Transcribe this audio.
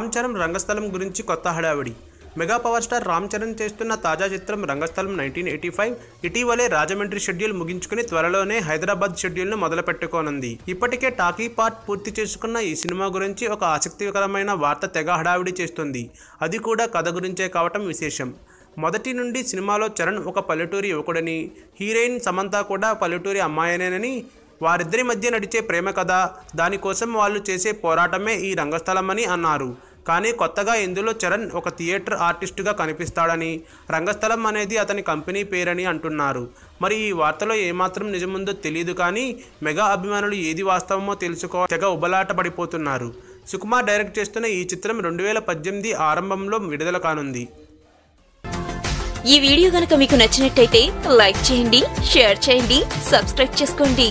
రామ్ చరణ్ రంగస్థలం గురించి కొత్త హడావిడి. Mega power star Ram Charan చేస్తున్న తాజా చిత్రం రంగస్థలం 1985 ఇటీవలే రాజమండ్రి షెడ్యూల్ ముగించుకుని త్వరలోనే హైదరాబాద్ షెడ్యూల్ను మొదలుపెట్టుకోనుంది. ఇప్పటికే టాకీ పార్ట్ పూర్తి చేసుకున్న ఈ సినిమా గురించి ఒక ఆసక్తికరమైన వార్త తెగ హడావిడి చేస్తుంది. అది కూడా కథ గురించే కావటం విశేషం. మొదటి నుండి సినిమాలో చరణ్ ఒక పల్లెటూరి యువకుడని, హీరోయిన్ సమంత కూడా పల్లెటూరి అమ్మాయినేనని, వారిద్దరి మధ్య నడిచే ప్రేమ కథ, దానికోసం వాళ్ళు చేసే పోరాటమే ఈ రంగస్థలం అని అన్నారు. కానీ కొత్తగా ఇందులో చరణ్ ఒక థియేటర్ ఆర్టిస్టుగా కనిపిస్తాడని, రంగస్థలం అనేది అతని కంపెనీ పేరని అంటున్నారు. మరి ఈ వార్తలో ఏమాత్రం నిజముందో తెలియదు కానీ మెగా అభిమానులు ఏది వాస్తవమో తెలుసుకో తెగ ఉబలాట పడిపోతున్నారు. సుకుమార్ డైరెక్ట్ చేస్తున్న ఈ చిత్రం 2018 ఆరంభంలో విడుదల కానుంది. ఈ వీడియో గనుక మీకు నచ్చినట్టయితే లైక్ చేయండి, షేర్ చేయండి, సబ్స్క్రైబ్ చేసుకోండి.